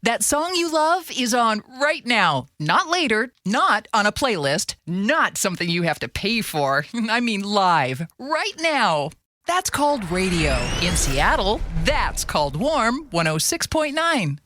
That song you love is on right now, not later, not on a playlist, not something you have to pay for. I mean live, right now. That's called radio. In Seattle, that's called Warm 106.9.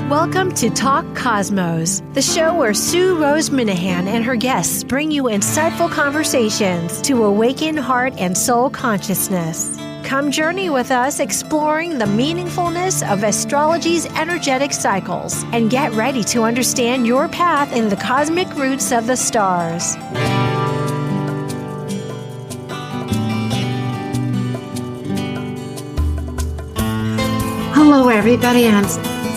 Welcome to Talk Cosmos, the show where Sue Rose Minahan and her guests bring you insightful conversations to awaken heart and soul consciousness. Come journey with us exploring the meaningfulness of astrology's energetic cycles and get ready to understand your path in the cosmic roots of the stars. Hello, everybody. I'm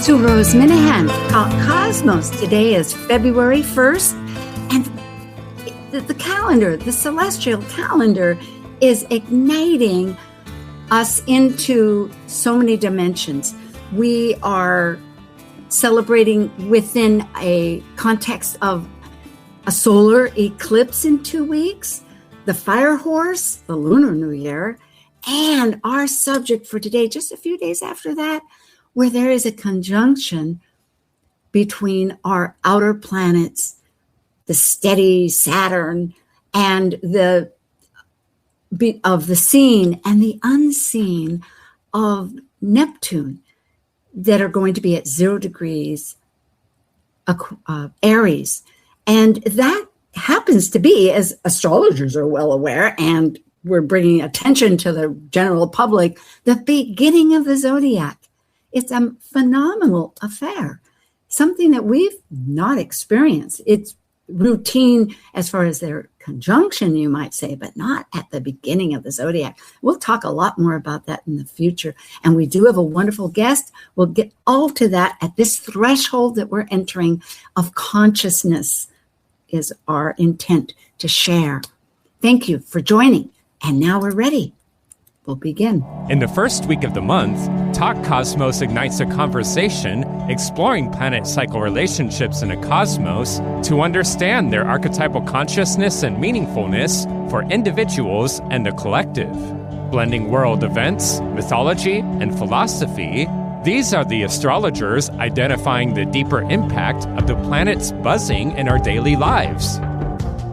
Sue Rose Minahan. Talk Cosmos. Today is February 1st, and the calendar, the celestial calendar, is igniting us into so many dimensions. We are celebrating within a context of a solar eclipse in 2 weeks, the fire horse, the Lunar New Year, and our subject for today, just a few days after that, where there is a conjunction between our outer planets, the steady Saturn, and the seen and the unseen of Neptune, that are going to be at 0 degrees Aries. And that happens to be, as astrologers are well aware, and we're bringing attention to the general public, the beginning of the zodiac. It's a phenomenal affair, something that we've not experienced. It's routine as far as their conjunction, you might say, but not at the beginning of the zodiac. We'll talk a lot more about that in the future. And we do have a wonderful guest. We'll get all to that at this threshold that we're entering of consciousness is our intent to share. Thank you for joining. And now we're ready. We'll begin. In the first week of the month, Talk Cosmos ignites a conversation exploring planet cycle relationships in a cosmos to understand their archetypal consciousness and meaningfulness for individuals and the collective. Blending world events, mythology, and philosophy, these are the astrologers identifying the deeper impact of the planets buzzing in our daily lives.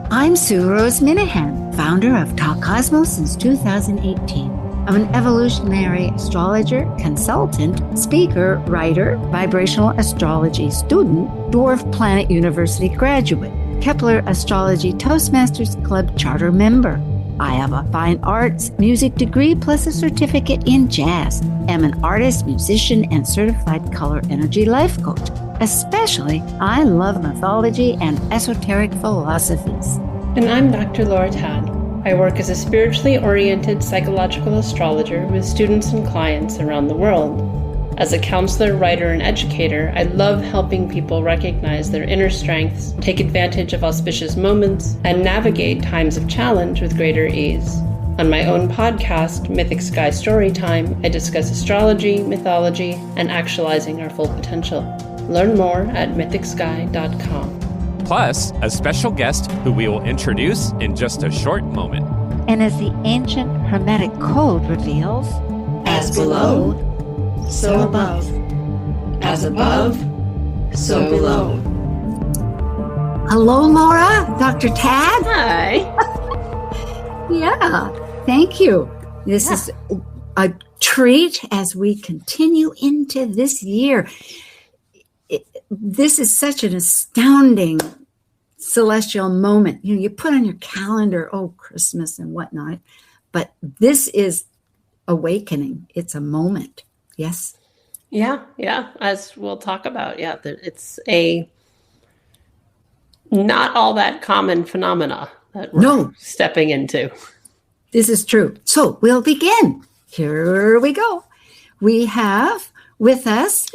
I'm Sue Rose Minahan, founder of Talk Cosmos since 2018. I'm an evolutionary astrologer, consultant, speaker, writer, vibrational astrology student, Dwarf Planet University graduate, Kepler Astrology Toastmasters Club charter member. I have a fine arts music degree plus a certificate in jazz. I'm an artist, musician, and certified color energy life coach. Especially, I love mythology and esoteric philosophies. And I'm Dr. Laura Todd. I work as a spiritually oriented psychological astrologer with students and clients around the world. As a counselor, writer, and educator, I love helping people recognize their inner strengths, take advantage of auspicious moments, and navigate times of challenge with greater ease. On my own podcast, Mythic Sky Storytime, I discuss astrology, mythology, and actualizing our full potential. Learn more at mythicsky.com. Plus, a special guest who we will introduce in just a short moment. And as the ancient Hermetic Code reveals, as below, so above. As above, so below. Hello, Laura, Dr. Tad. Hi. Yeah, thank you. This is a treat as we continue into this year. This is such an astounding celestial moment. You put on your calendar, Christmas and whatnot, but this is awakening. It's a moment. Yes? Yeah. As we'll talk about, it's a not all that common phenomena that we're stepping into. This is true. So we'll begin. Here we go. We have with us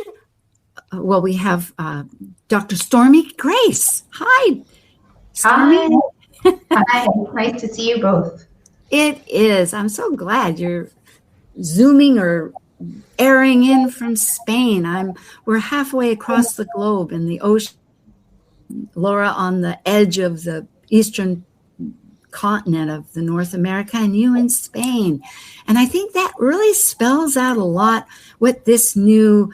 we have Dr. Stormie Grace. Hi, Stormie. Hi, nice to see you both. It is. I'm so glad you're Zooming or airing in from Spain. We're halfway across the globe in the ocean. Laura on the edge of the eastern continent of the North America, and you in Spain. And I think that really spells out a lot what this new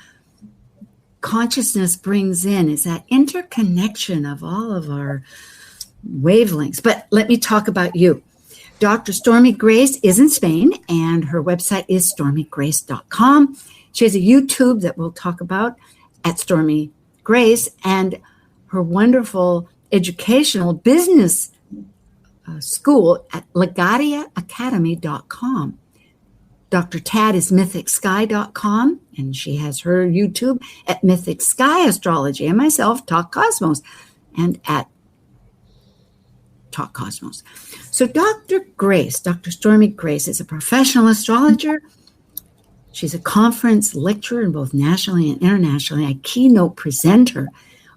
consciousness brings in is that interconnection of all of our wavelengths. But let me talk about you. Dr. Stormie Grace is in Spain, and her website is stormiegrace.com. She has a YouTube that we'll talk about at Stormie Grace, and her wonderful educational business school at legatiaacademy.com. Dr. Tad is mythicsky.com, and she has her YouTube at Mythic Sky Astrology, and myself, Talk Cosmos, and at Talk Cosmos. So Dr. Stormie Grace is a professional astrologer. She's a conference lecturer, both nationally and internationally, a keynote presenter,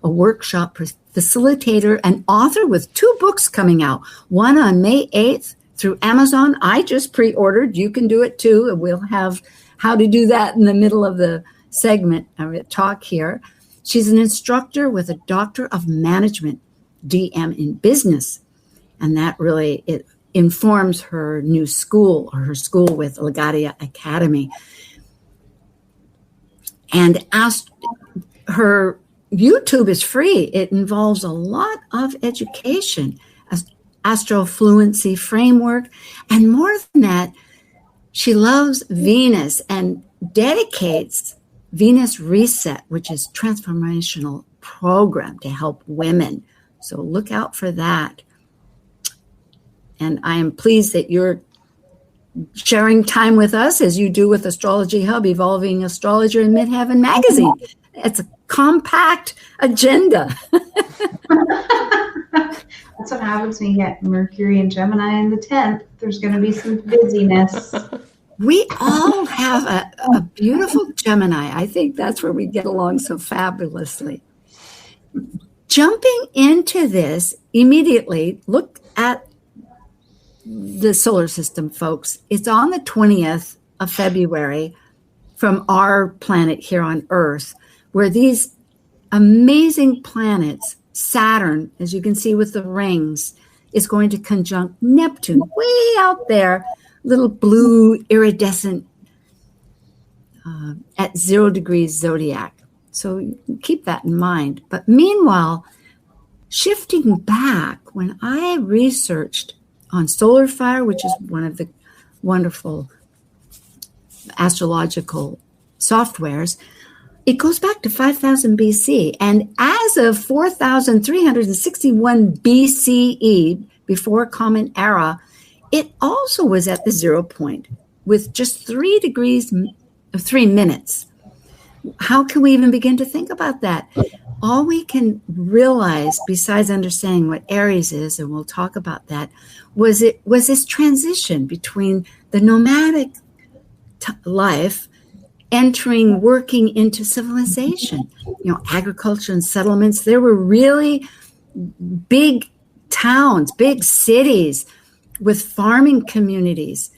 a workshop facilitator, and author with 2 books coming out, one on May 8th through Amazon. I just pre-ordered. You can do it too. And we'll have how to do that in the middle of the segment talk here. She's an instructor with a Doctor of Management, DM in Business. And that really, it informs her new school, or her school with Legatia Academy. And her YouTube is free. It involves a lot of education, astrofluency framework, and more than that, she loves Venus and dedicates Venus Reset, which is transformational program to help women. So look out for that. And I am pleased that you're sharing time with us as you do with Astrology Hub, Evolving Astrologer in Midheaven Magazine. It's a compact agenda. That's what happens when you get Mercury and Gemini in the 10th. There's going to be some busyness. We all have a beautiful Gemini. I think that's where we get along so fabulously. Jumping into this immediately, look at the solar system, folks. It's on the 20th of February from our planet here on Earth, where these amazing planets, Saturn, as you can see with the rings, is going to conjunct Neptune way out there, little blue iridescent at 0 degrees zodiac. So keep that in mind. But meanwhile, shifting back, when I researched on Solar Fire, which is one of the wonderful astrological softwares, it goes back to 5000 BC. And as of 4361 BCE, before Common Era, it also was at the 0 point with just 3 degrees, 3 minutes. How can we even begin to think about that? All we can realize, besides understanding what Aries is, and we'll talk about that, was this transition between the nomadic life working into civilization. Agriculture and settlements. There were really big towns, big cities with farming communities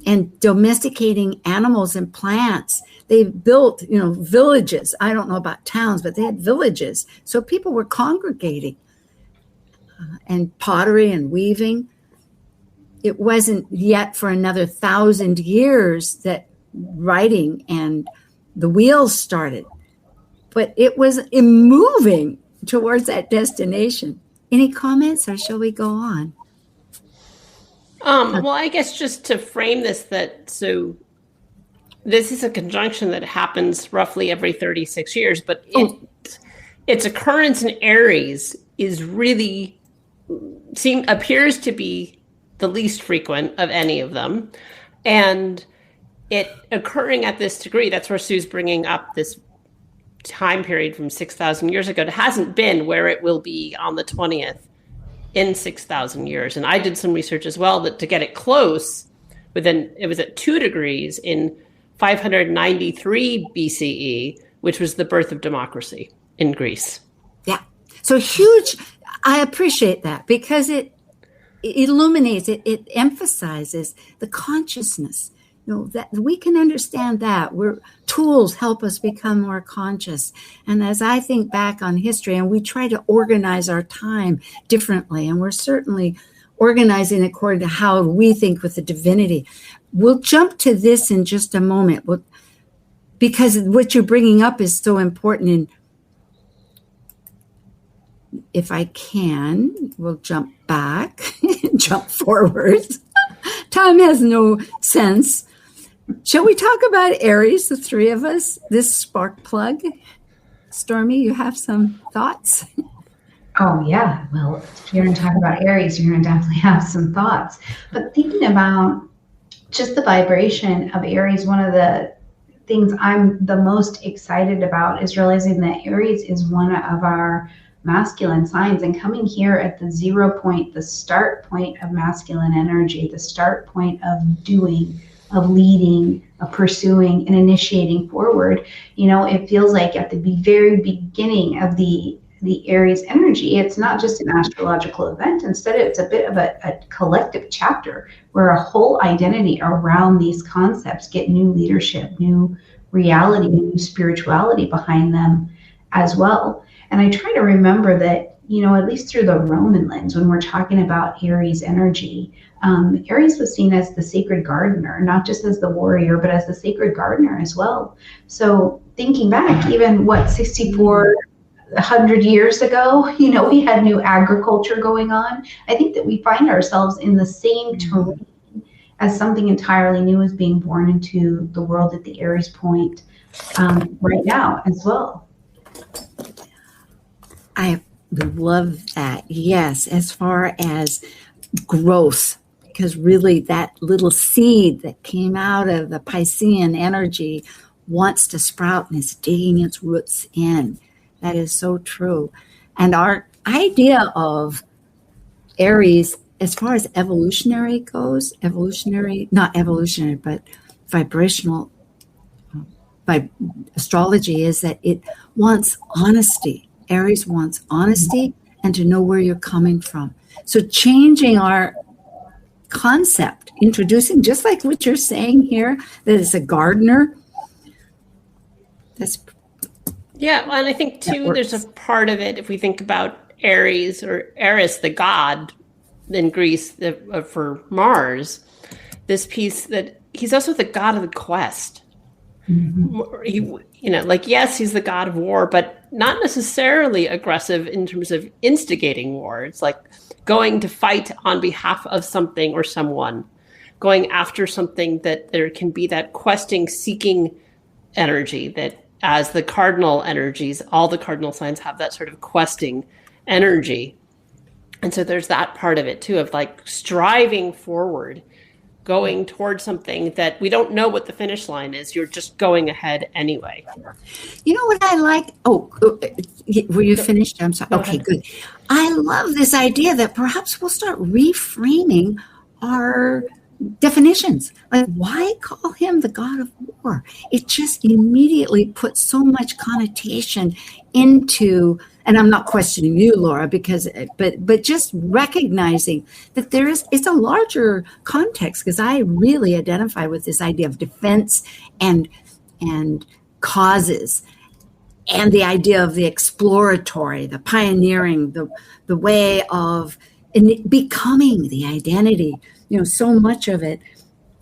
and domesticating animals and plants. They built, villages. I don't know about towns, but they had villages. So people were congregating and pottery and weaving. It wasn't yet for another 1,000 years that writing and the wheels started, but it was moving towards that destination. Any comments, or shall we go on? Well, I guess just to frame this, so this is a conjunction that happens roughly every 36 years, but its occurrence in Aries is really appears to be the least frequent of any of them. And it occurring at this degree, that's where Sue's bringing up this time period from 6,000 years ago. It hasn't been where it will be on the 20th in 6,000 years. And I did some research as well that to get it close, it was at 2 degrees in 593 BCE, which was the birth of democracy in Greece. Yeah. So huge. I appreciate that because it illuminates, it emphasizes the consciousness. That we can understand that tools help us become more conscious. And as I think back on history, and we try to organize our time differently, and we're certainly organizing according to how we think with the divinity. We'll jump to this in just a moment. because what you're bringing up is so important. And if I can, we'll jump back, jump forward. Time has no sense. Shall we talk about Aries, the three of us, this spark plug? Stormie, you have some thoughts? Oh, yeah. Well, if you're going to talk about Aries, you're going to definitely have some thoughts. But thinking about just the vibration of Aries, one of the things I'm the most excited about is realizing that Aries is one of our masculine signs, and coming here at the 0 point, the start point of masculine energy, the start point of doing, of leading, of pursuing and initiating forward. You know, it feels like at the very beginning of the Aries energy, it's not just an astrological event. Instead, it's a bit of a collective chapter where a whole identity around these concepts get new leadership, new reality, new spirituality behind them as well. And I try to remember that, you know, at least through the Roman lens, when we're talking about Aries energy, Aries was seen as the sacred gardener, not just as the warrior, but as the sacred gardener as well. So thinking back, even 6,400 years ago, you know, we had new agriculture going on. I think that we find ourselves in the same terrain as something entirely new is being born into the world at the Aries point right now as well. I love that. Yes, as far as growth, because really that little seed that came out of the Piscean energy wants to sprout and is digging its roots in. That is so true. And our idea of Aries, as far as evolutionary goes, not evolutionary, but vibrational by astrology, is that it wants honesty. Aries wants honesty and to know where you're coming from. So changing our concept, introducing, just like what you're saying here, that it's a gardener. Yeah, and I think too, there's a part of it, if we think about Aries or Eris, the god in Greece for Mars, this piece that he's also the god of the quest. Mm-hmm. He, you know, like, yes, he's the god of war, but not necessarily aggressive in terms of instigating war. It's like going to fight on behalf of something or someone, going after something, that there can be that questing, seeking energy that, as the cardinal energies, all the cardinal signs have that sort of questing energy. And so there's that part of it too, of like striving forward, going towards something that we don't know what the finish line is. You're just going ahead anyway. You know what I like? Oh, were you finished? I'm sorry. Okay, good. I love this idea that perhaps we'll start reframing our definitions. Like, why call him the god of war? It just immediately puts so much connotation into, and I'm not questioning you, Laura, because but just recognizing that it's a larger context, because I really identify with this idea of defense and causes, and the idea of the exploratory, the pioneering, the way of becoming the identity. You know, so much of it,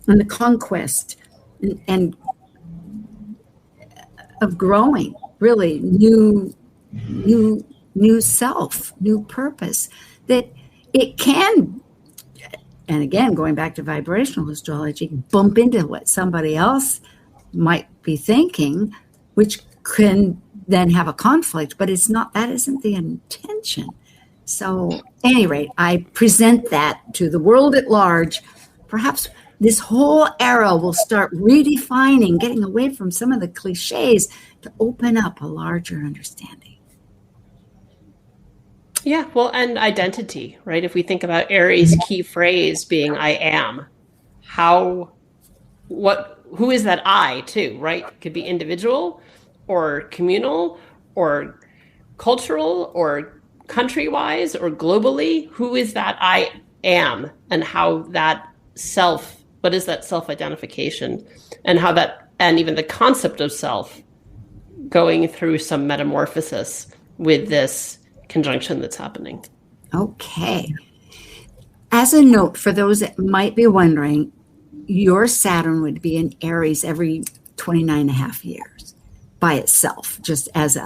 and the conquest and of growing, really new self, new purpose, that it can, and again, going back to vibrational astrology, bump into what somebody else might be thinking, which can then have a conflict, but that isn't the intention. So at any rate, I present that to the world at large. Perhaps this whole era will start redefining, getting away from some of the cliches to open up a larger understanding. Yeah, well, and identity, right? If we think about Aries' key phrase being I am, who is that I too, right? It could be individual or communal or cultural or country-wise or globally. Who is that I am, and how that self, what is that self-identification, and how that, and even the concept of self going through some metamorphosis with this conjunction that's happening. Okay. As a note, for those that might be wondering, your Saturn would be in Aries every 29 and a half years by itself, just as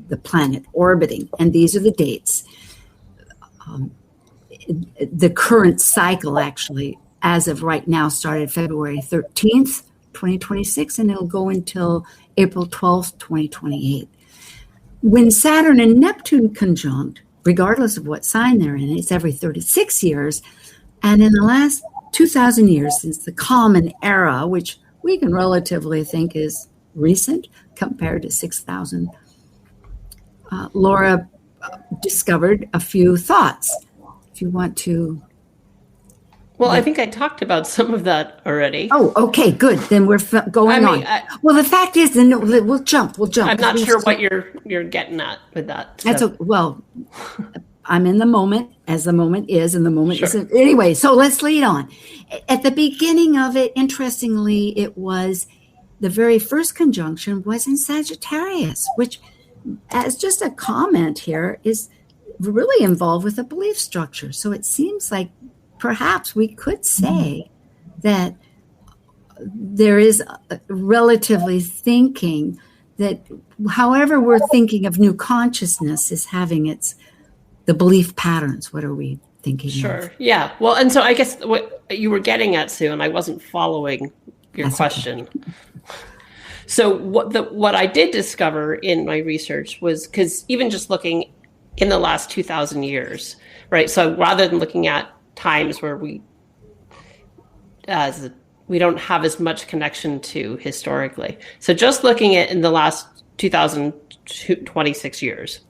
the planet orbiting. And these are the dates. The current cycle, actually, as of right now, started February 13th, 2026, and it'll go until April 12th, 2028. When Saturn and Neptune conjunct, regardless of what sign they're in, it's every 36 years. And in the last 2,000 years, since the Common Era, which we can relatively think is recent compared to 6,000, Laura discovered a few thoughts. If you want to. Well, I think I talked about some of that already. Oh, okay, good. Then we're going on. Well, the fact is, then we'll jump. I'm not sure what you're getting at with that. So. That's well. I'm in the moment, as the moment is, and the moment isn't. Anyway, so let's lead on. At the beginning of it, interestingly, it was the very first conjunction was in Sagittarius, which, as just a comment here, is really involved with a belief structure. So it seems like perhaps we could say that there is relatively thinking that however we're thinking of new consciousness is having the belief patterns. What are we thinking of? Yeah. Well, and so I guess what you were getting at, Sue, and I wasn't following your question. Okay. So what I did discover in my research was, because even just looking in the last 2,000 years, right? So rather than looking at times where we don't have as much connection to historically. So just looking at in the last 2,026 years,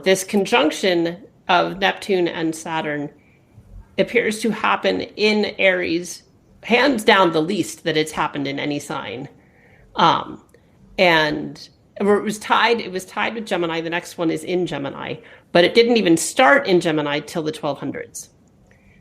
this conjunction of Neptune and Saturn appears to happen in Aries, hands down the least that it's happened in any sign. And it was tied with Gemini. The next one is in Gemini, but it didn't even start in Gemini till the 1200s.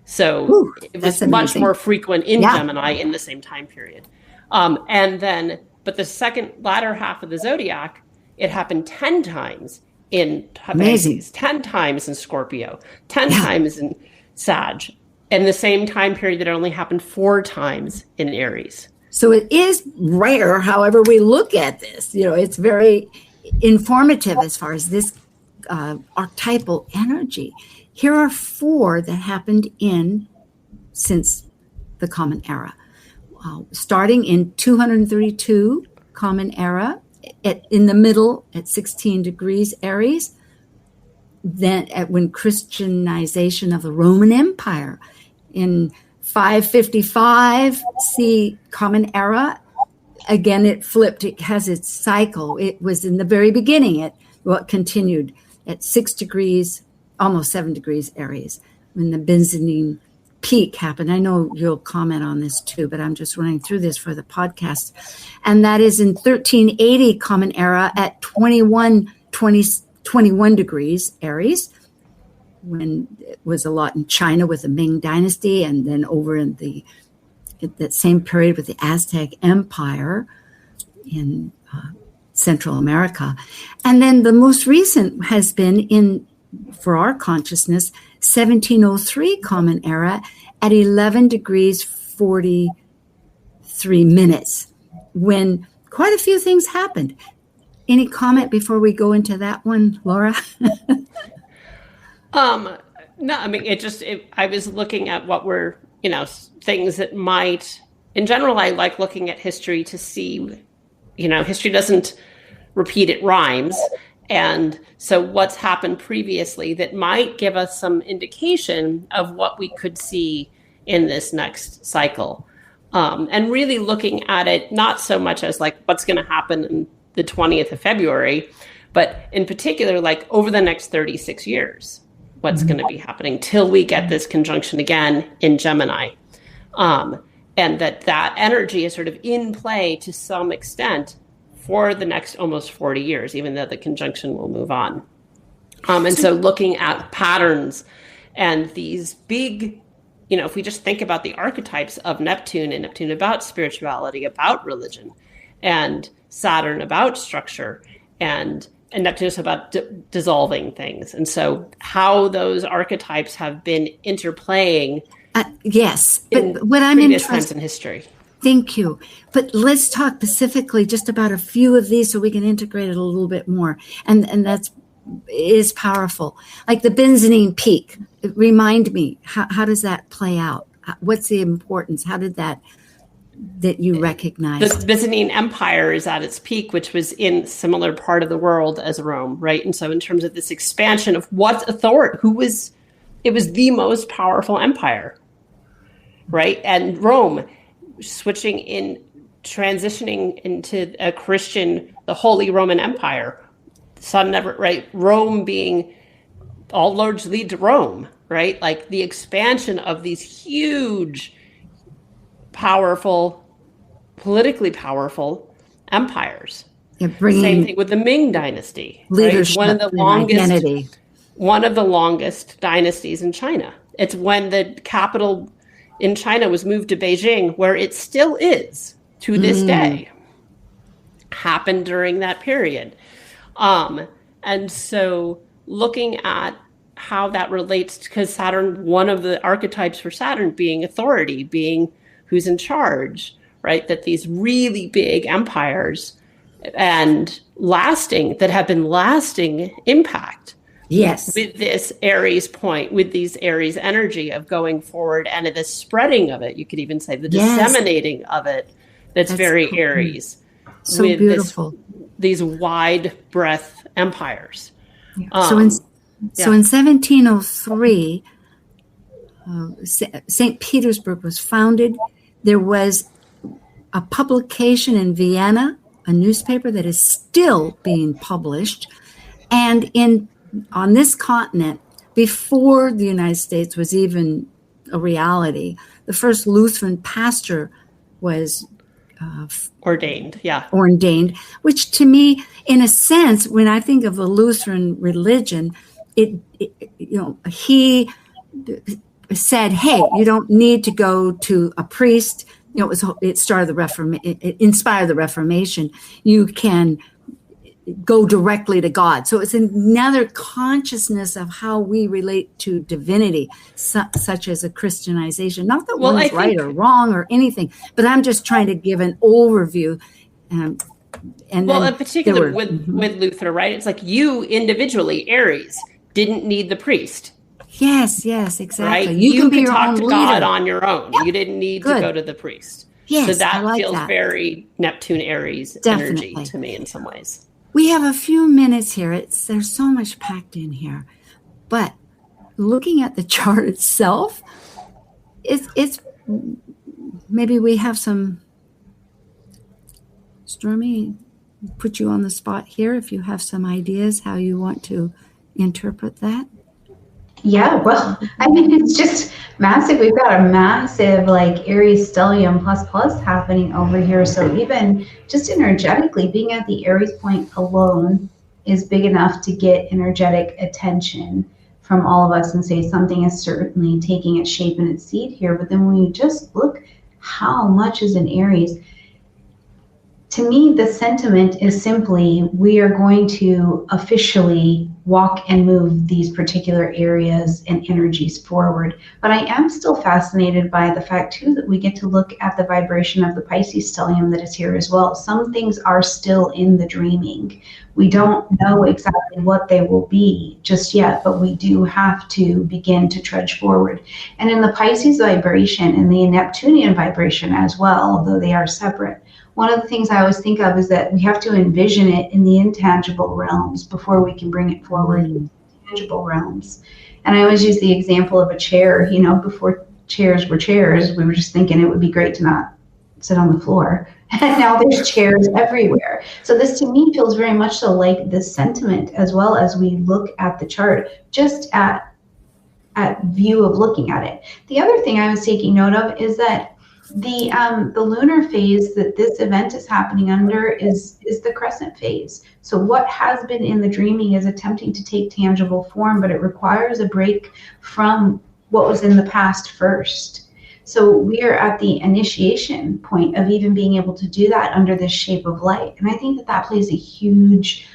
So it was much more frequent in Gemini in the same time period. But the latter half of the zodiac, it happened 10 times in Pisces, 10 times in Scorpio, 10 times in Sag, and the same time period that it only happened 4 times in Aries. So it is rare, however we look at this. It's very informative as far as this archetypal energy. Here are 4 that happened since the Common Era. Starting in 232 Common Era, in the middle at 16 degrees Aries, then when Christianization of the Roman Empire in 555, see Common Era. Again, it flipped. It has its cycle. It was in the very beginning. It continued at 6 degrees, almost 7 degrees Aries, when the Byzantine peak happened. I know you'll comment on this too, but I'm just running through this for the podcast. And that is in 1380 Common Era at 21 degrees Aries, when it was a lot in China with the Ming Dynasty, and then over in that same period with the Aztec Empire in Central America. And then the most recent has been for our consciousness, 1703 Common Era at 11 degrees 43 minutes, when quite a few things happened. Any comment before we go into that one, Laura? No, I mean, I was looking at what were, things that might, in general, I like looking at history to see, history doesn't repeat, it rhymes. And so what's happened previously that might give us some indication of what we could see in this next cycle. And really looking at it, not so much as like what's going to happen in the 20th of February, but in particular, like over the next 36 years, what's going to be happening till we get this conjunction again in Gemini. And that energy is sort of in play to some extent for the next almost 40 years, even though the conjunction will move on. And so looking at patterns and these big, if we just think about the archetypes of Neptune, and Neptune about spirituality, about religion, and Saturn about structure, and Neptune is about dissolving things. And so how those archetypes have been interplaying. Yes, but what I'm interested in history. Thank you. But let's talk specifically just about a few of these so we can integrate it a little bit more. And that's is powerful. Like the Byzantine peak. Remind me, how does that play out? What's the importance? How did that you recognize? The Byzantine Empire is at its peak, which was in similar part of the world as Rome, right? And so in terms of this expansion of what authority, it was the most powerful empire, right? And Rome transitioning into a Christian, the Holy Roman Empire, right? Rome being, all roads lead to Rome, right? Like the expansion of these huge, powerful, politically powerful empires. Same thing with the Ming Dynasty, leadership, right? identity. One of the longest dynasties in China. It's when the capital in China was moved to Beijing, where it still is to this day. Happened during that period. And so looking at how that relates, because Saturn, one of the archetypes for Saturn being authority, being who's in charge, right? That these really big empires and that have been lasting impact. Yes. With this Aries point, with these Aries energy of going forward and the spreading of it, you could even say the disseminating of it, that's very cool. Aries. So with beautiful. These wide breadth empires. Yeah. So in 1703, St. Petersburg was founded. There was a publication in Vienna, a newspaper that is still being published. And on this continent, before the United States was even a reality, the first Lutheran pastor was ordained, which to me, in a sense, when I think of the Lutheran religion, he said, hey, you don't need to go to a priest. It inspired the Reformation. You can go directly to God. So it's another consciousness of how we relate to divinity, such as a Christianization. Not that one's right or wrong or anything, but I'm just trying to give an overview. And in particular with Luther, right? It's like you individually, Aries, didn't need the priest. Yes, exactly. Right? You can be your talk own to leader. God on your own. Yep. You didn't need to go to the priest. Yes, so that like feels that. very Neptune Aries energy to me in some ways. We have a few minutes here. There's so much packed in here. But looking at the chart itself, it's maybe we have some. Stormie, put you on the spot here if you have some ideas how you want to interpret that. Yeah, well, I mean, it's just massive. We've got a massive Aries stellium plus happening over here. So even just energetically being at the Aries point alone is big enough to get energetic attention from all of us and say something is certainly taking its shape and its seed here. But then when you just look how much is in Aries, to me, the sentiment is simply we are going to officially walk and move these particular areas and energies forward. But I am still fascinated by the fact, too, that we get to look at the vibration of the Pisces stellium that is here as well. Some things are still in the dreaming. We don't know exactly what they will be just yet, but we do have to begin to trudge forward. And in the Pisces vibration and the Neptunian vibration as well, although they are separate, one of the things I always think of is that we have to envision it in the intangible realms before we can bring it forward in tangible realms. And I always use the example of a chair. Before chairs were chairs, we were just thinking it would be great to not sit on the floor. And now there's chairs everywhere. So this to me feels very much so like this sentiment as well as we look at the chart, just at view of looking at it. The other thing I was taking note of is that the lunar phase that this event is happening under is the crescent phase. So what has been in the dreaming is attempting to take tangible form, but it requires a break from what was in the past first. So we are at the initiation point of even being able to do that under this shape of light. And I think that plays a huge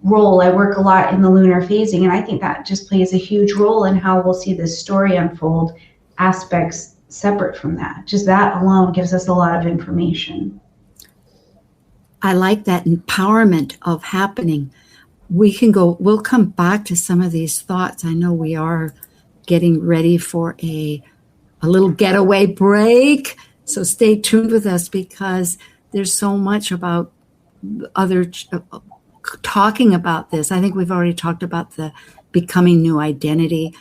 role. I work a lot in the lunar phasing, and I think that just plays a huge role in how we'll see this story unfold, aspects separate from that. Just that alone gives us a lot of information. I like that empowerment of happening. We'll come back to some of these thoughts. I know we are getting ready for a little getaway break. So stay tuned with us, because there's so much about talking about this. I think we've already talked about the becoming new identity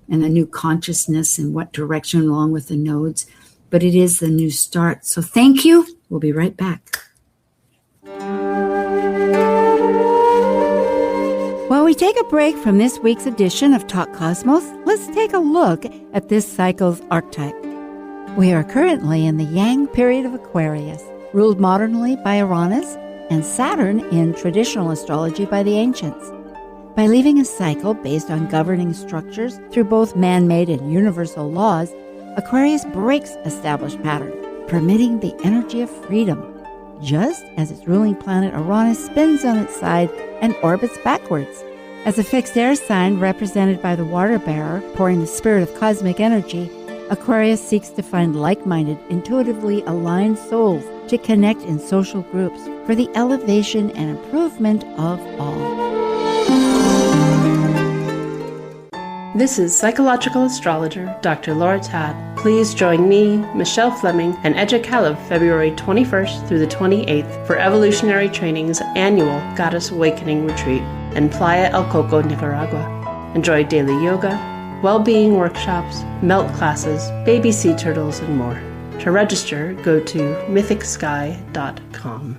and the new consciousness and what direction along with the nodes. But it is the new start. So thank you. We'll be right back. While we take a break from this week's edition of Talk Cosmos, let's take a look at this cycle's archetype. We are currently in the Yang period of Aquarius, ruled modernly by Uranus and Saturn in traditional astrology by the ancients. By leaving a cycle based on governing structures through both man-made and universal laws, Aquarius breaks established pattern, permitting the energy of freedom, just as its ruling planet Uranus spins on its side and orbits backwards. As a fixed air sign represented by the water bearer pouring the spirit of cosmic energy, Aquarius seeks to find like-minded, intuitively aligned souls to connect in social groups for the elevation and improvement of all. This is psychological astrologer Dr. Now.Chat. Please join me, Michelle Fleming, and Edja Caleb February 21st through the 28th for Evolutionary Training's annual Goddess Awakening Retreat in Playa El Coco, Nicaragua. Enjoy daily yoga, well-being workshops, melt classes, baby sea turtles, and more. To register, go to mythicsky.com.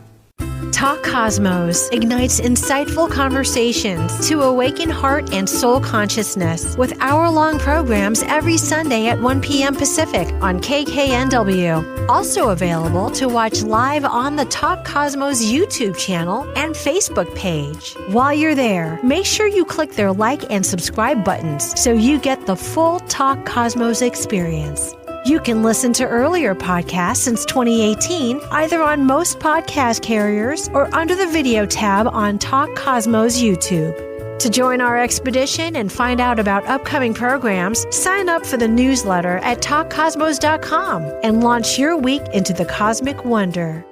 Talk Cosmos ignites insightful conversations to awaken heart and soul consciousness with hour-long programs every Sunday at 1 p.m. Pacific on KKNW. Also available to watch live on the Talk Cosmos YouTube channel and Facebook page. While you're there, make sure you click their like and subscribe buttons so you get the full Talk Cosmos experience. You can listen to earlier podcasts since 2018, either on most podcast carriers or under the video tab on Talk Cosmos YouTube. To join our expedition and find out about upcoming programs, sign up for the newsletter at talkcosmos.com and launch your week into the cosmic wonder.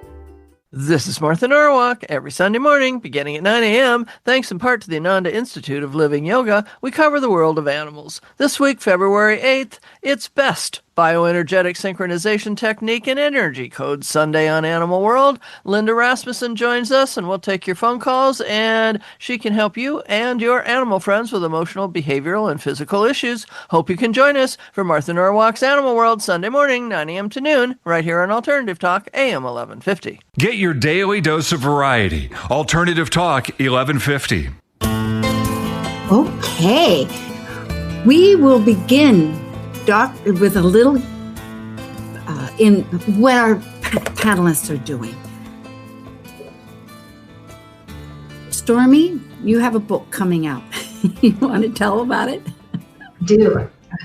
This is Martha Norwalk. Every Sunday morning, beginning at 9 a.m., thanks in part to the Ananda Institute of Living Yoga, we cover the world of animals. This week, February 8th, it's BEST, Bioenergetic Synchronization Technique and Energy Code Sunday on Animal World. Linda Rasmussen joins us, and we'll take your phone calls, and she can help you and your animal friends with emotional, behavioral, and physical issues. Hope you can join us for Martha Norwalk's Animal World Sunday morning, 9 a.m. to noon, right here on Alternative Talk, AM 1150. Get your daily dose of variety. Alternative Talk, 1150. Okay. We will begin with a little in what our panelists are doing. Stormie, you have a book coming out. You want to tell about it?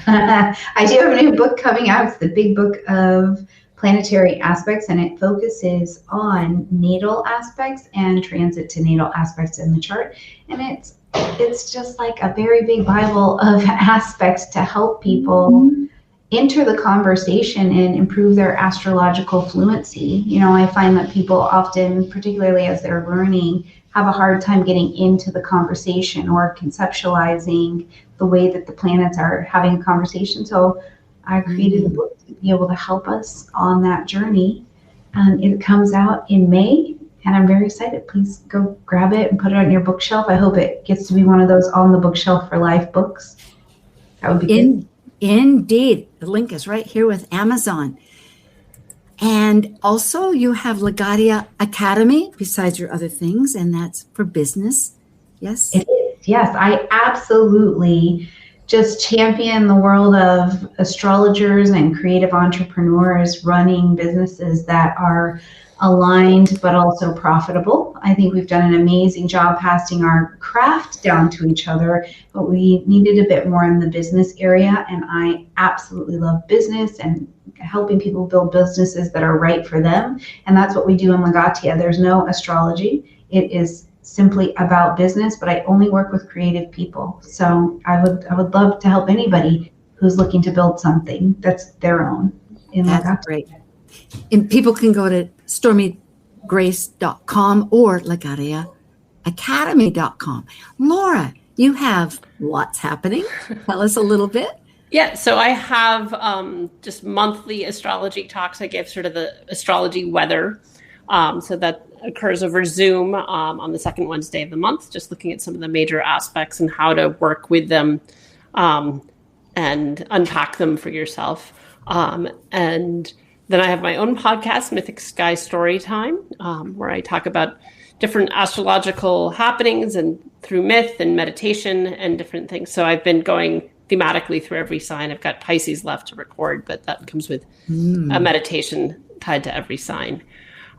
I do have a new book coming out. It's the Big Book of Planetary Aspects, and it focuses on natal aspects and transit to natal aspects in the chart. And it's just like a very big Bible of aspects to help people enter the conversation and improve their astrological fluency. You know, I find that people often, particularly as they're learning, have a hard time getting into the conversation or conceptualizing the way that the planets are having a conversation. So I created a book to be able to help us on that journey. It comes out in May, and I'm very excited. Please go grab it and put it on your bookshelf. I hope it gets to be one of those on the bookshelf for life books. That would be good. Indeed. The link is right here with Amazon. And also you have Legadia Academy besides your other things, and that's for business. Yes? It is. Yes, I absolutely just champion the world of astrologers and creative entrepreneurs running businesses that are aligned but also profitable. I think we've done an amazing job passing our craft down to each other, but we needed a bit more in the business area. And I absolutely love business and helping people build businesses that are right for them. And that's what we do in Legatia. There's no astrology. It is simply about business, but I only work with creative people. So I would love to help anybody who's looking to build something that's their own. in That's Legato. great. And people can go to stormiegrace.com or legariaacademy.com. Laura, you have lots happening. Tell us a little bit. Yeah, so I have just monthly astrology talks. I give sort of the astrology weather. So that occurs over Zoom on the second Wednesday of the month, just looking at some of the major aspects and how to work with them and unpack them for yourself. And then I have my own podcast, Mythic Sky Storytime, where I talk about different astrological happenings and through myth and meditation and different things. So I've been going thematically through every sign. I've got Pisces left to record, but that comes with a meditation tied to every sign.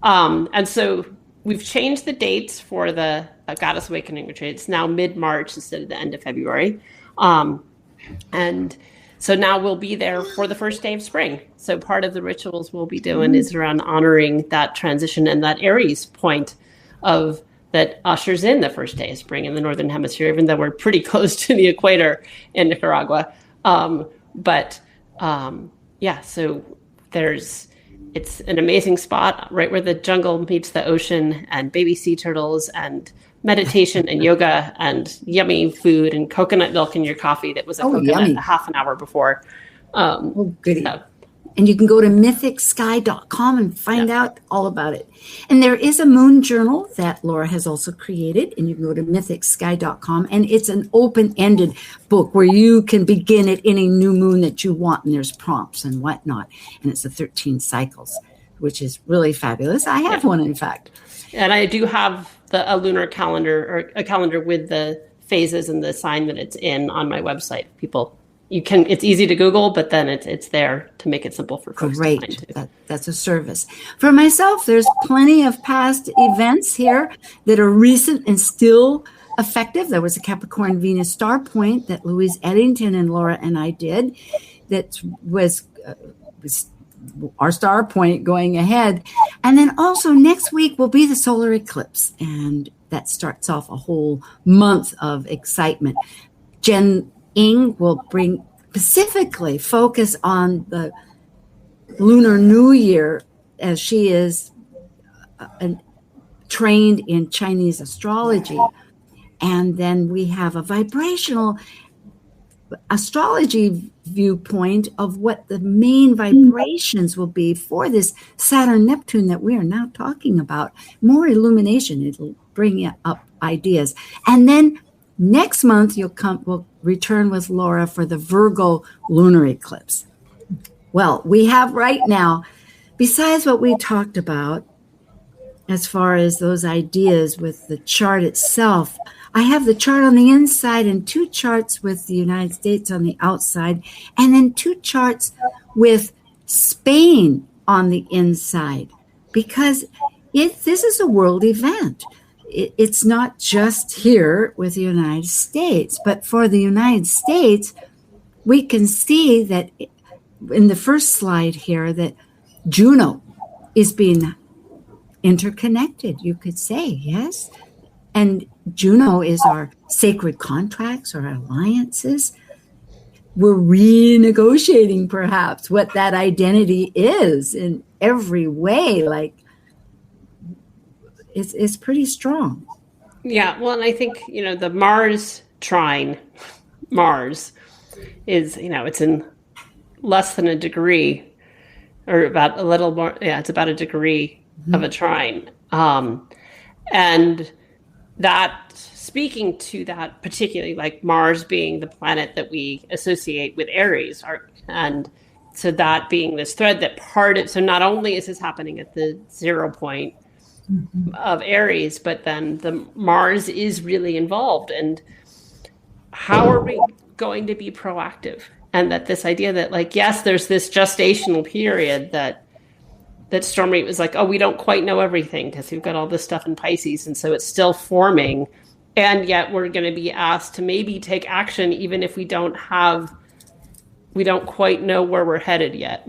And so we've changed the dates for the Goddess Awakening retreat. It's now mid-March instead of the end of February. And so now we'll be there for the first day of spring. So part of the rituals we'll be doing is around honoring that transition and that Aries point of that ushers in the first day of spring in the Northern Hemisphere, even though we're pretty close to the equator in Nicaragua. So it's an amazing spot right where the jungle meets the ocean, and baby sea turtles and meditation and yoga and yummy food and coconut milk in your coffee that was a coconut yummy. a half an hour before. Goody. So. And you can go to mythicsky.com and find out all about it. And there is a moon journal that Laura has also created, and you can go to mythicsky.com, and it's an open-ended book where you can begin at any new moon that you want, and there's prompts and whatnot. And it's the 13 cycles, which is really fabulous. I have one, in fact. And I do have a lunar calendar, or a calendar with the phases and the sign that it's in on my website. It's easy to Google, but then it's there to make it simple for folks to find too. That's a service. For myself, there's plenty of past events here that are recent and still effective. There was a Capricorn Venus star point that Louise Eddington and Laura and I did that was our star point going ahead. And then also next week will be the solar eclipse, and that starts off a whole month of excitement. Jen Ing will specifically focus on the Lunar New Year, as she is trained in Chinese astrology. And then we have a vibrational astrology viewpoint of what the main vibrations will be for this Saturn Neptune that we are now talking about. More illumination, it'll bring up ideas. And then next month, we'll return with Laura for the Virgo lunar eclipse. Well, we have right now, besides what we talked about, as far as those ideas with the chart itself, I have the chart on the inside and 2 charts with the United States on the outside, and then 2 charts with Spain on the inside, because this is a world event. It's not just here with the United States, but for the United States, we can see that in the first slide here that Juno is being interconnected, you could say, yes? And Juno is our sacred contracts or alliances. We're renegotiating perhaps what that identity is in every way, like it's pretty strong. Yeah, well, and I think, the Mars trine, Mars is, it's in less than a degree, or about a little more, it's about a degree of a trine. And that, speaking to that particularly, like Mars being the planet that we associate with Aries, and so that being this thread that so not only is this happening at the 0 point, of Aries, but then the Mars is really involved. And how are we going to be proactive? And that this idea that, yes, there's this gestational period that Stormie was like, oh, we don't quite know everything because we've got all this stuff in Pisces, and so it's still forming, and yet we're going to be asked to maybe take action even if we don't quite know where we're headed yet.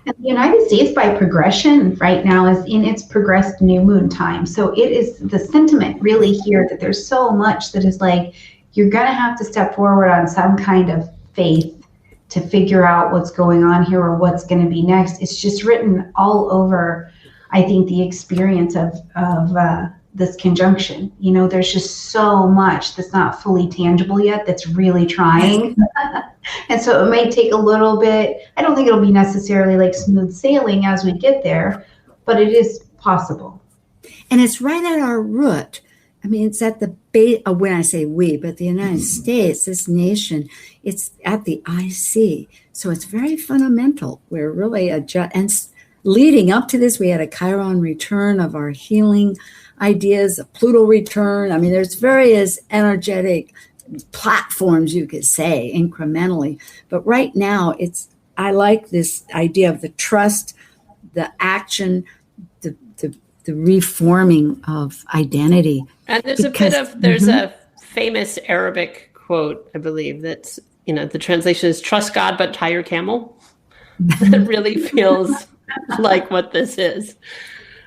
And the United States, by progression, right now is in its progressed new moon time. So it is the sentiment really here that there's so much that is like, you're going to have to step forward on some kind of faith to figure out what's going on here or what's going to be next. It's just written all over, I think, the experience of this conjunction. You know, there's just so much that's not fully tangible yet that's really trying. And so it may take a little bit. I don't think it'll be necessarily like smooth sailing as we get there, but it is possible. And it's right at our root. I mean, it's at the base, when I say we, but the United States, this nation, it's at the IC. So it's very fundamental. We're really and leading up to this, we had a Chiron return of our healing ideas, a Pluto return. I mean, there's various energetic platforms, you could say, incrementally. But right now, I like this idea of the trust, the action, the reforming of identity. And there's a famous Arabic quote, I believe, that's, the translation is trust God, but tie your camel. That really feels like what this is.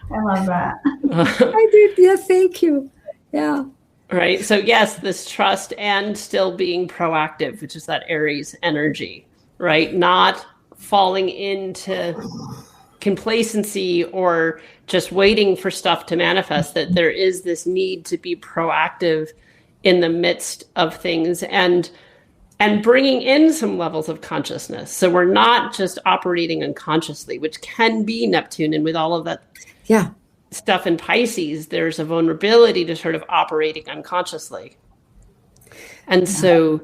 I love that. I did. Yeah. Thank you. Yeah. Right. So yes, this trust and still being proactive, which is that Aries energy, right? Not falling into complacency or just waiting for stuff to manifest, that there is this need to be proactive in the midst of things and bringing in some levels of consciousness. So we're not just operating unconsciously, which can be Neptune. And with all of that stuff in Pisces, there's a vulnerability to sort of operating unconsciously. And so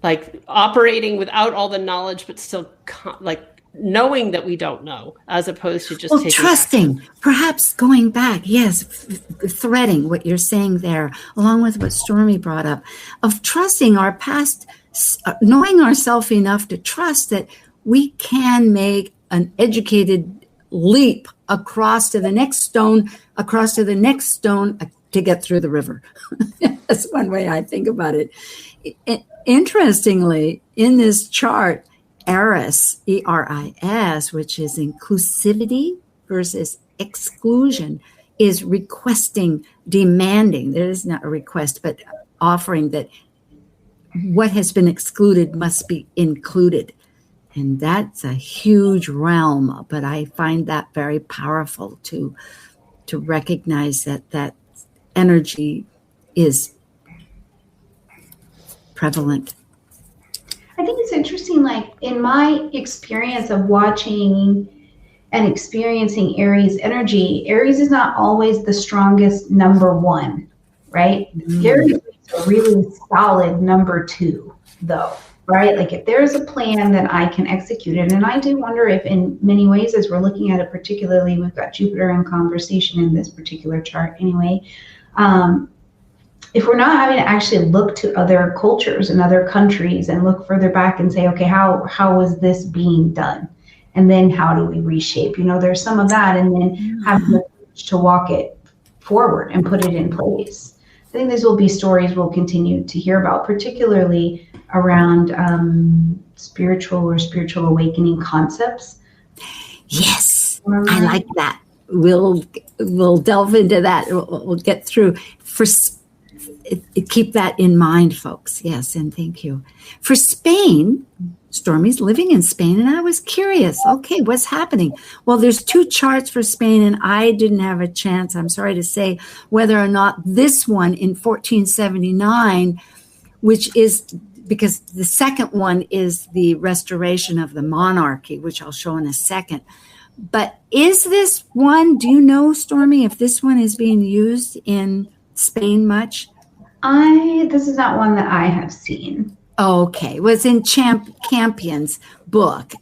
like operating without all the knowledge, but still knowing that we don't know, as opposed to just taking trusting action. Perhaps going back, yes, threading what you're saying there, along with what Stormie brought up, of trusting our past, knowing ourselves enough to trust that we can make an educated leap across to the next stone to get through the river. That's one way I think about it. Interestingly, in this chart, Eris, E-R-I-S, which is inclusivity versus exclusion, is requesting, demanding. There is not a request, but offering that what has been excluded must be included. And that's a huge realm, but I find that very powerful to recognize that energy is prevalent. I think it's interesting, like in my experience of watching and experiencing Aries energy, Aries is not always the strongest number one, right? Aries is a really solid number two, though, right? Like if there's a plan, then I can execute it. And I do wonder if in many ways, as we're looking at it, particularly, we've got Jupiter in conversation in this particular chart anyway, if we're not having to actually look to other cultures and other countries and look further back and say, okay, how was this being done? And then how do we reshape? There's some of that, and then having the courage to walk it forward and put it in place. I think these will be stories we'll continue to hear about, particularly around spiritual awakening concepts. Yes, I like that. We'll delve into that. We'll get through. Keep that in mind, folks. Yes, and thank you. For Spain, Stormie's living in Spain, and I was curious, okay, what's happening? Well, there's two charts for Spain, and I didn't have a chance, I'm sorry to say, whether or not this one in 1479, which is, because the second one is the restoration of the monarchy, which I'll show in a second. But is this one, do you know, Stormie, if this one is being used in Spain much? This is not one that I have seen. Okay, well, it's in Campion's book,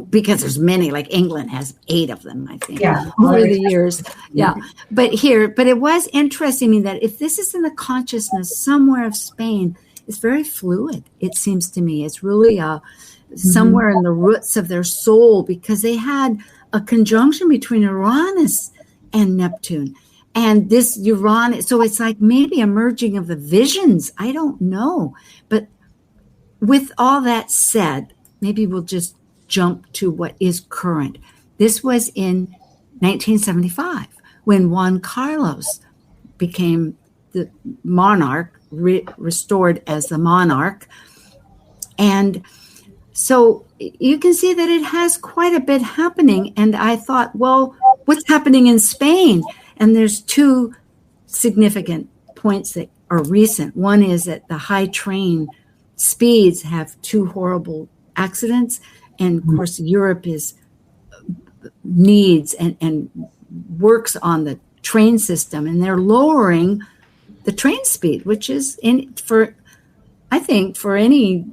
because there's many, like England has 8 of them, I think, over the years. Yeah, but it was interesting to me that if this is in the consciousness somewhere of Spain, it's very fluid, it seems to me. It's really somewhere in the roots of their soul, because they had a conjunction between Uranus and Neptune. And this Uranus, so it's like maybe a merging of the visions. I don't know. But with all that said, maybe we'll just jump to what is current. This was in 1975 when Juan Carlos became the monarch, restored as the monarch. And So you can see that it has quite a bit happening. And I thought, well, what's happening in Spain? And there's two significant points that are recent. One is that the high train speeds have two horrible accidents. And of course, Europe needs and works on the train system, and they're lowering the train speed, which is I think for any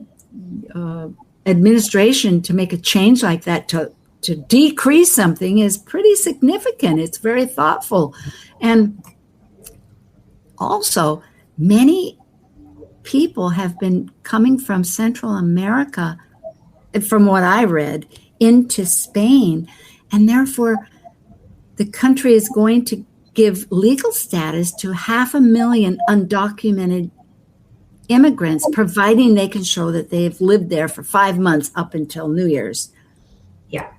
administration to make a change like that to decrease something is pretty significant. It's very thoughtful. And also, many people have been coming from Central America, from what I read, into Spain, and therefore the country is going to give legal status to 500,000 undocumented immigrants, providing they can show that they've lived there for 5 months up until New Year's. Yeah,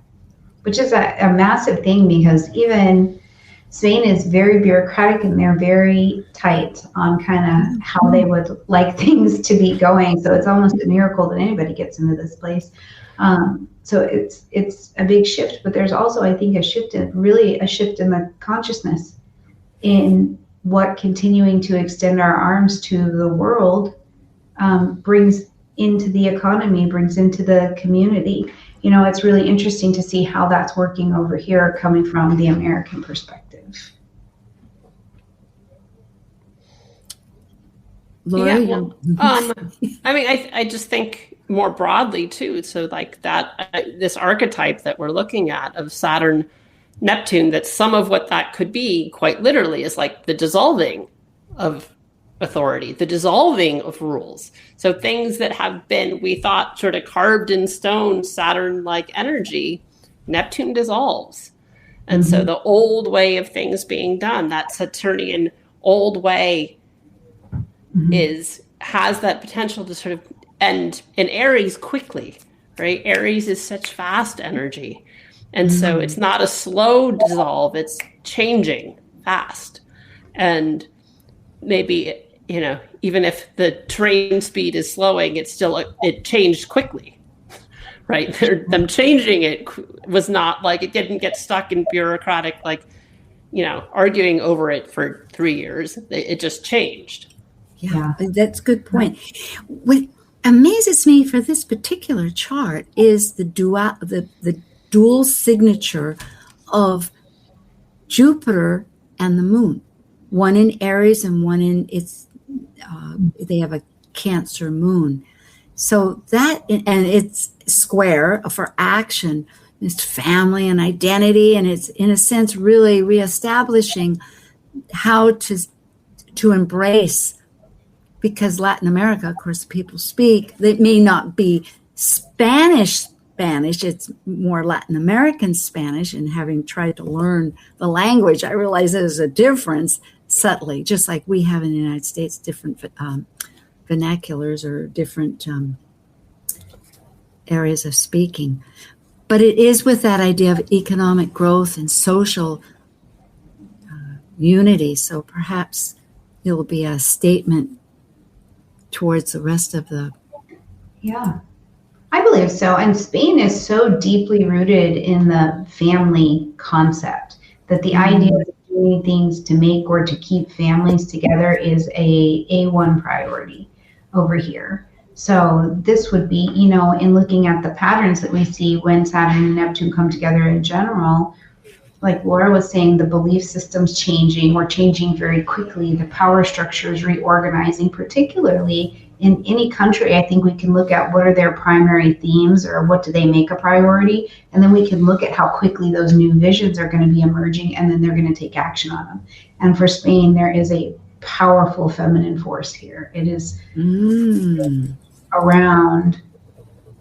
which is a massive thing, because even Spain is very bureaucratic and they're very tight on kind of how they would like things to be going. So it's almost a miracle that anybody gets into this place. So it's a big shift, but there's also, I think, a shift in the consciousness in what continuing to extend our arms to the world brings into the economy, brings into the community. You know, it's really interesting to see how that's working over here, coming from the American perspective. Laura, yeah, well, I mean, I just think more broadly too. So like that, this archetype that we're looking at of Saturn, Neptune, that some of what that could be quite literally is like the dissolving of authority, the dissolving of rules. So things that have been, we thought, sort of carved in stone, Saturn-like energy, Neptune dissolves. And so the old way of things being done, that Saturnian old way has that potential to sort of end in Aries quickly, right? Aries is such fast energy. And so it's not a slow dissolve, it's changing fast. And maybe, you know, even if the train speed is slowing, it changed quickly, right? Them changing it was not like, it didn't get stuck in bureaucratic, like, you know, arguing over it for 3 years. It just changed. Yeah, that's a good point. What amazes me for this particular chart is the dual signature of Jupiter and the moon, one in Aries and one in they have a Cancer moon. So that, and it's square for action, it's family and identity, and it's in a sense really reestablishing how to embrace, because Latin America, of course, people speak, they may not be Spanish, it's more Latin American Spanish, and having tried to learn the language, I realize there's a difference subtly, just like we have in the United States, different vernaculars or different areas of speaking. But it is with that idea of economic growth and social unity. So perhaps it will be a statement towards the rest of the... Yeah, I believe so. And Spain is so deeply rooted in the family concept that the idea of doing things to make or to keep families together is a A1 priority over here. So this would be, you know, in looking at the patterns that we see when Saturn and Neptune come together in general, like Laura was saying, the belief system's changing or changing very quickly. The power structure is reorganizing, particularly in any country. I think we can look at what are their primary themes or what do they make a priority. And then we can look at how quickly those new visions are going to be emerging, and then they're going to take action on them. And for Spain, there is a powerful feminine force here. It is around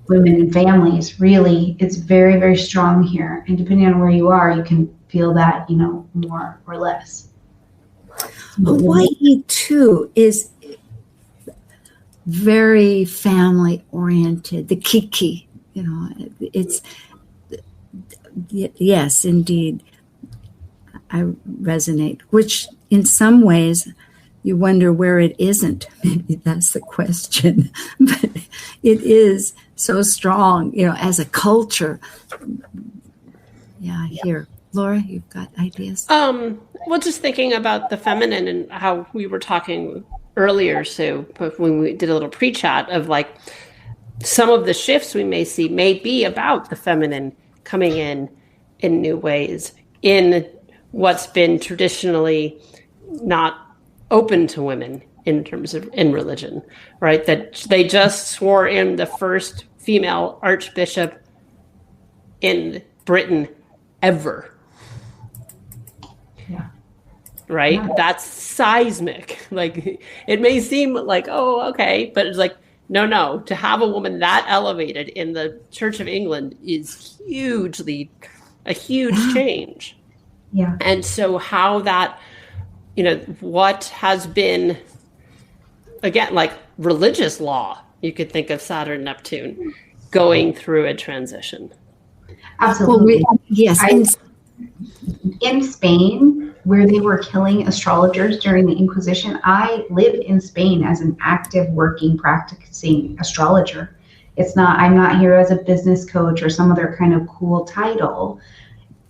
women and families. Really, it's very, very strong here. And depending on where you are, you can feel that, you know, more or less. Hawaii, too, is very family oriented. The Kiki, you know, it's, yes, indeed, I resonate, which in some ways you wonder where it isn't. Maybe that's the question. But it is so strong, as a culture. Yeah, here. Laura, you've got ideas? Well, just thinking about the feminine and how we were talking earlier, Sue, when we did a little pre-chat of like some of the shifts we may see may be about the feminine coming in new ways in what's been traditionally not open to women in terms of in religion, right? That they just swore in the first female archbishop in Britain ever. Yeah. Right? Yeah. That's seismic. Like, it may seem like, oh, okay, but it's like, no, to have a woman that elevated in the Church of England is a huge change. Yeah. And so how that, what has been, again, like religious law, you could think of Saturn Neptune going through a transition. Absolutely. Yes. In Spain, where they were killing astrologers during the Inquisition, I lived in Spain as an active, working, practicing astrologer. I'm not here as a business coach or some other kind of cool title.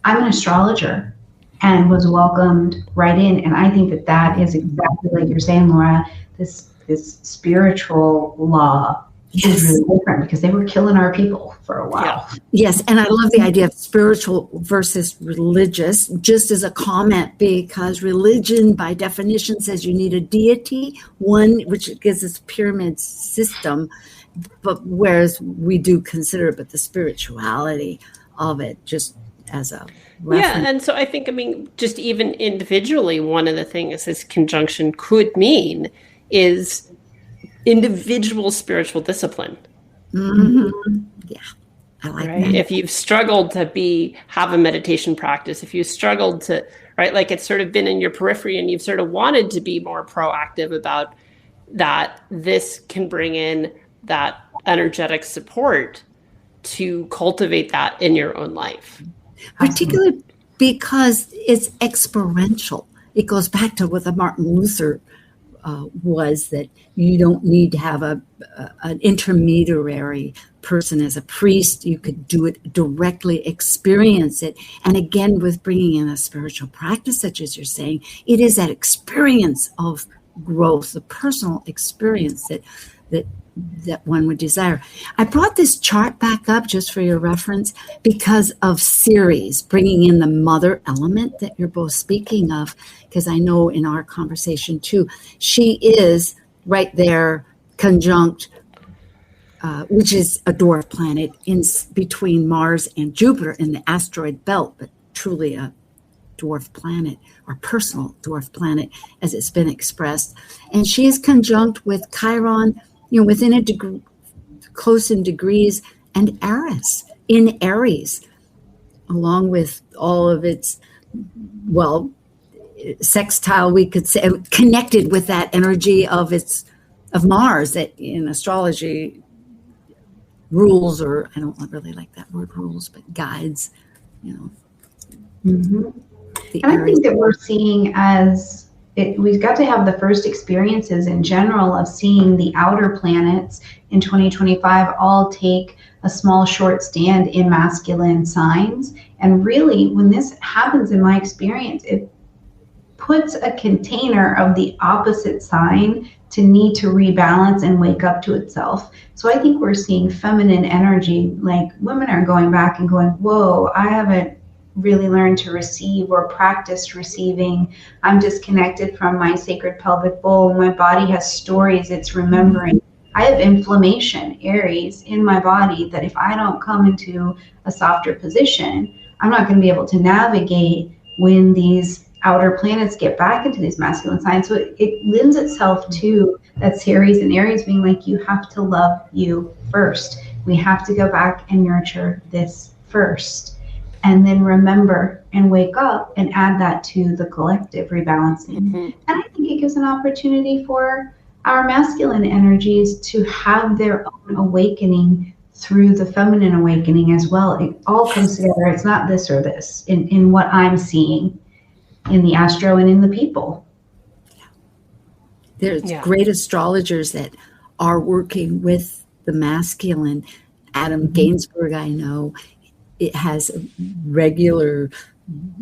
I'm an astrologer and was welcomed right in. And I think that is exactly like you're saying, Laura, this spiritual law is really different because they were killing our people for a while. Yeah. Yes, and I love the idea of spiritual versus religious, just as a comment, because religion by definition says you need a deity, one which gives us pyramid system, but whereas we do consider it, but the spirituality of it just as a reference. Yeah, and so I think, just even individually, one of the things this conjunction could mean is individual spiritual discipline. Mm-hmm. Yeah, I like that. If you've struggled to have a meditation practice, if you've struggled to, right, like it's sort of been in your periphery and you've sort of wanted to be more proactive about that, this can bring in that energetic support to cultivate that in your own life. Particularly because it's experiential. It goes back to what the Martin Luther was, that you don't need to have an intermediary person as a priest. You could do it directly, experience it. And again, with bringing in a spiritual practice, such as you're saying, it is that experience of growth, the personal experience that one would desire. I brought this chart back up just for your reference because of Ceres, bringing in the mother element that you're both speaking of, because I know in our conversation too, she is right there conjunct, which is a dwarf planet in between Mars and Jupiter in the asteroid belt, but truly a dwarf planet or personal dwarf planet as it's been expressed. And she is conjunct with Chiron, within a degree, close in degrees, and Eris in Aries, along with all of its, sextile, we could say, connected with that energy of Mars that in astrology rules, or I don't really like that word rules, but guides, Mm-hmm. And I think that we're seeing we've got to have the first experiences in general of seeing the outer planets in 2025 all take a small short stand in masculine signs. And really, when this happens in my experience, it puts a container of the opposite sign to need to rebalance and wake up to itself. So I think we're seeing feminine energy, like women are going back and going, whoa, I haven't really learned to receive or practice receiving. I'm disconnected from my sacred pelvic bowl. My body has stories it's remembering. I have inflammation, Aries, in my body that if I don't come into a softer position, I'm not going to be able to navigate when these outer planets get back into these masculine signs. So it lends itself to that Ceres and Aries being like, you have to love you first. We have to go back and nurture this first. And then remember and wake up and add that to the collective rebalancing. Mm-hmm. And I think it gives an opportunity for our masculine energies to have their own awakening through the feminine awakening as well. It all comes together. It's not this or this in what I'm seeing in the astro and in the people. There's great astrologers that are working with the masculine Adam Gainsbourg, I know, it has a regular,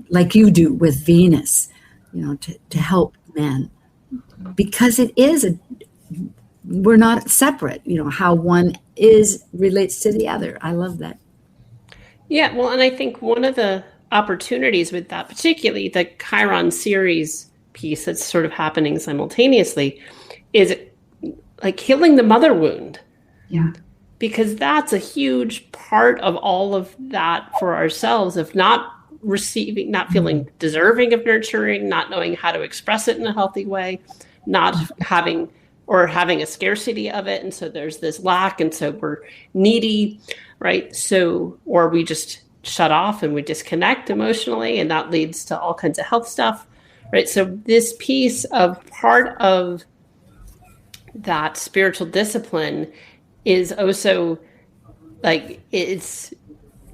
like you do with Venus, to help men. Because it is we're not separate, how one relates to the other. I love that. Yeah, well, and I think one of the opportunities with that, particularly the Chiron series piece that's sort of happening simultaneously, is like healing the mother wound. Yeah. Because that's a huge part of all of that for ourselves, of not receiving, not feeling deserving of nurturing, not knowing how to express it in a healthy way, not having a scarcity of it. And so there's this lack. And so we're needy, right? So, or we just shut off and we disconnect emotionally, and that leads to all kinds of health stuff, right? So this piece of part of that spiritual discipline is also like, it's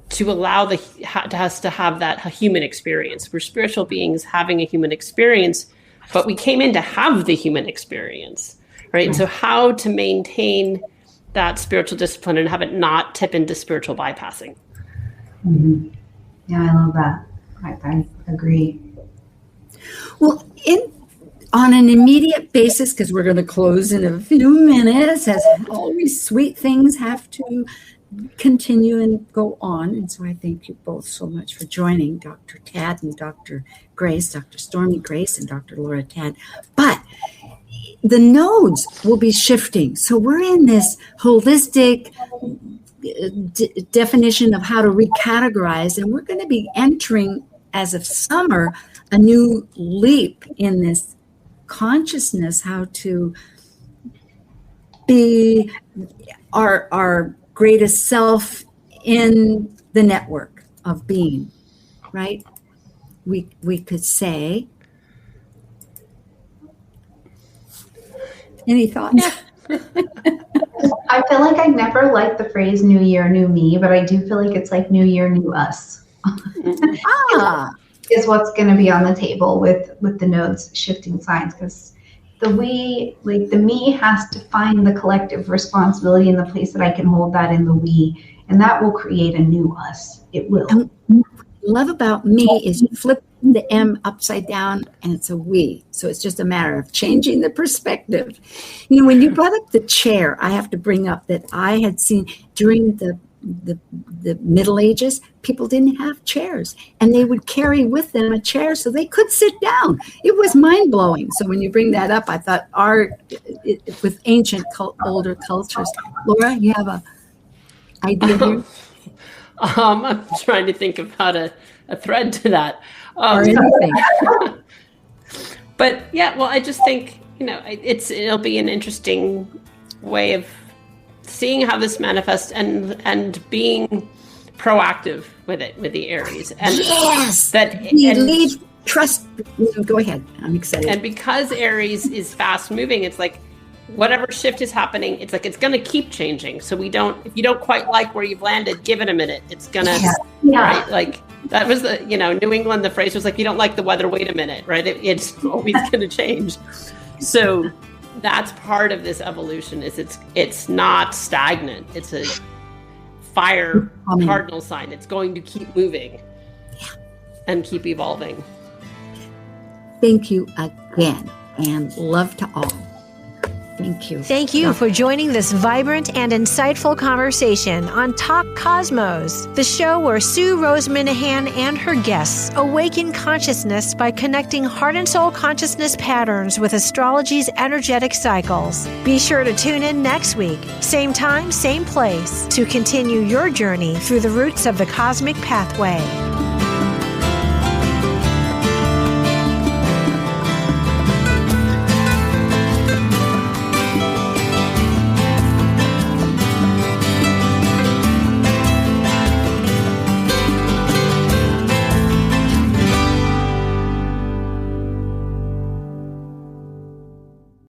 to allow us to have that human experience. We're spiritual beings having a human experience, but we came in to have the human experience, right? And so how to maintain that spiritual discipline and have it not tip into spiritual bypassing. Mm-hmm. Yeah, I love that. I agree. Well, on an immediate basis, because we're going to close in a few minutes, as always, sweet things have to continue and go on. And so I thank you both so much for joining, Dr. Tad and Dr. Grace, Dr. Stormie Grace and Dr. Laura Tad. But the nodes will be shifting. So we're in this holistic definition of how to recategorize, and we're going to be entering, as of summer, a new leap in this consciousness, how to be our greatest self in the network of being, right? We could say, any thoughts? I feel like I never liked the phrase new year, new me, but I do feel like it's like new year, new us. Is what's going to be on the table with the nodes shifting signs, because the me has to find the collective responsibility in the place that I can hold that in the we, and that will create a new us. It will. And what I love about me is you flip the M upside down and it's a we. So it's just a matter of changing the perspective. When you brought up the chair, I have to bring up that I had seen during the Middle Ages, people didn't have chairs, and they would carry with them a chair so they could sit down. It was mind-blowing. So when you bring that up, I thought with ancient older cultures. Laura, you have a idea here? I'm trying to think of how to a thread to that. Or anything. But yeah, well, I just think, it'll be an interesting way of seeing how this manifests and being proactive with it, with the Aries. And yes, trust. Go ahead. I'm excited. And because Aries is fast moving, it's like whatever shift is happening, it's like it's going to keep changing. So if you don't quite like where you've landed, give it a minute. It's going to, right? Like that was the, New England, the phrase was like, you don't like the weather, wait a minute, right? It's always going to change. So that's part of this evolution, is it's not stagnant. It's a fire cardinal sign. It's going to keep moving and keep evolving. Thank you again, and love to all. Thank you. Thank you for joining this vibrant and insightful conversation on Talk Cosmos, the show where Sue Rose Minahan and her guests awaken consciousness by connecting heart and soul consciousness patterns with astrology's energetic cycles. Be sure to tune in next week, same time, same place, to continue your journey through the roots of the cosmic pathway.